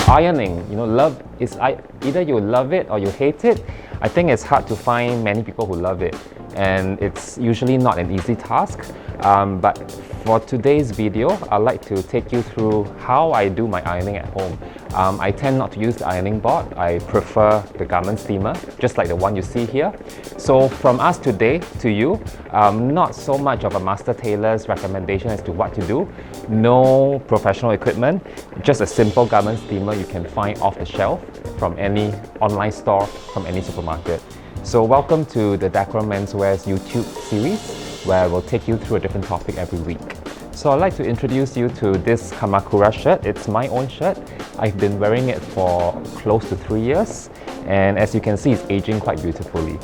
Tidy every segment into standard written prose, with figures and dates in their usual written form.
Ironing, love is either you love it or you hate it. I think it's hard to find many people who love it, and it's usually not an easy task. But for today's video, I'd like to take you through how I do my ironing at home. I tend not to use the ironing board. I prefer the garment steamer, just like the one you see here. So from us today to you, not so much of a master tailor's recommendation as to what to do. No professional equipment, just a simple garment steamer you can find off the shelf from any online store, from any supermarket. So welcome to the Decorum Menswear's YouTube series, where we'll take you through a different topic every week. So I'd like to introduce you to this Kamakura shirt. It's my own shirt. I've been wearing it for close to 3 years, and as you can see, it's aging quite beautifully.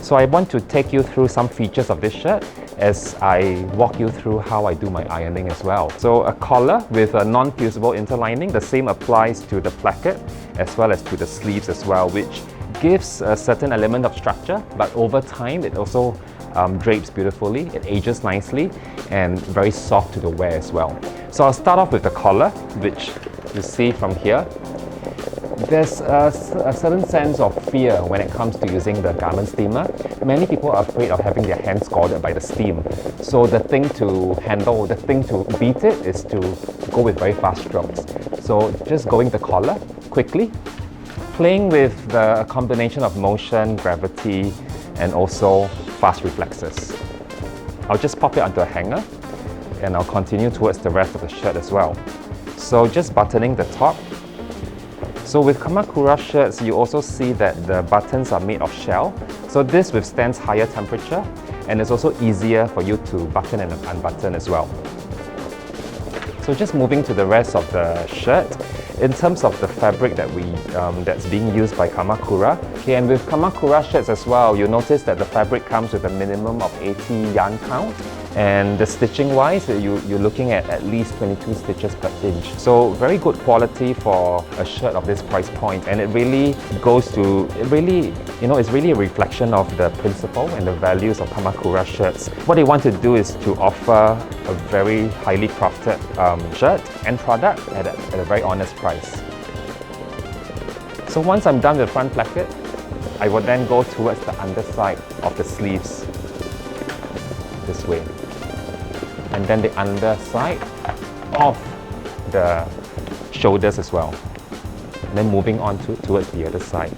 So I want to take you through some features of this shirt as I walk you through how I do my ironing as well. So a collar with a non-fusible interlining, the same applies to the placket as well as to the sleeves as well, which gives a certain element of structure, but over time it also drapes beautifully, it ages nicely, and very soft to the wear as well. So I'll start off with the collar, which you see from here. There's a certain sense of fear when it comes to using the garment steamer. Many people are afraid of having their hands scalded by the steam. So the thing to handle, the thing to beat it is to go with very fast strokes. So just going the collar quickly, playing with the combination of motion, gravity, and also fast reflexes. I'll just pop it onto a hanger, and I'll continue towards the rest of the shirt as well. So just buttoning the top. So with Kamakura shirts, you also see that the buttons are made of shell. So this withstands higher temperature, and it's also easier for you to button and unbutton as well. So just moving to the rest of the shirt, in terms of the fabric that's being used by Kamakura, okay, and with Kamakura shirts as well, you'll notice that the fabric comes with a minimum of 80 yarn count, and the stitching wise, you're looking at least 22 stitches per inch. So very good quality for a shirt of this price point, and it really goes to, it's really a reflection of the principle and the values of Kamakura shirts. What they want to do is to offer a very highly crafted shirt and product at a very honest price. So once I'm done with the front placket, I will then go towards the underside of the sleeves this way, and then the underside of the shoulders as well, and then moving on towards the other side.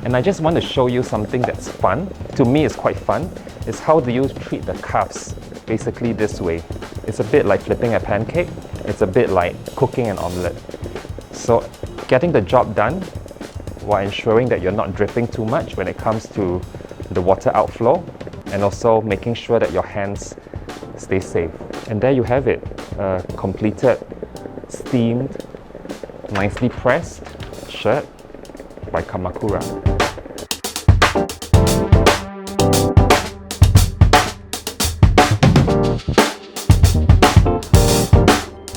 And I just want to show you something that's fun. To me, it's quite fun. It's how do you treat the cuffs, basically this way. It's a bit like flipping a pancake. It's a bit like cooking an omelette. So getting the job done while ensuring that you're not dripping too much when it comes to the water outflow, and also making sure that your hands stay safe. And there you have it, a completed, steamed, nicely pressed shirt by Kamakura.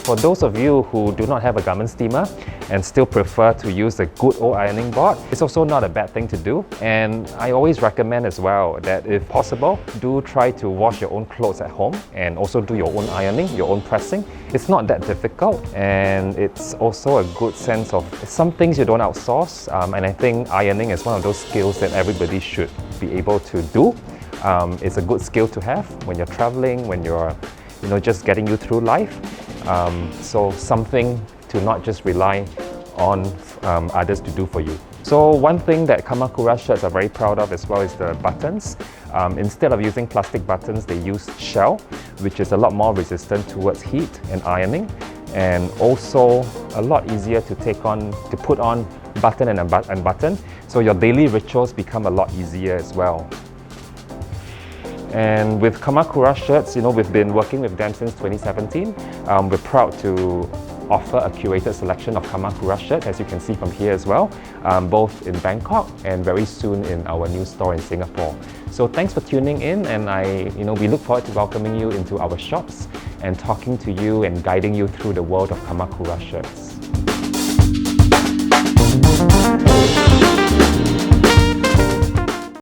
For those of you who do not have a garment steamer and still prefer to use a good old ironing board, it's also not a bad thing to do. And I always recommend as well that if possible, do try to wash your own clothes at home and also do your own ironing, your own pressing. It's not that difficult, and it's also a good sense of some things you don't outsource. And I think ironing is one of those skills that everybody should be able to do. It's a good skill to have when you're traveling, when you're just getting you through life. So something to not just rely on others to do for you. So one thing that Kamakura shirts are very proud of as well is the buttons. Instead of using plastic buttons, they use shell, which is a lot more resistant towards heat and ironing, and also a lot easier to put on, button and unbutton. So your daily rituals become a lot easier as well. And with Kamakura shirts, we've been working with them since 2017. We're proud to offer a curated selection of Kamakura shirts, as you can see from here as well, both in Bangkok and very soon in our new store in Singapore. So thanks for tuning in, and we look forward to welcoming you into our shops and talking to you and guiding you through the world of Kamakura shirts.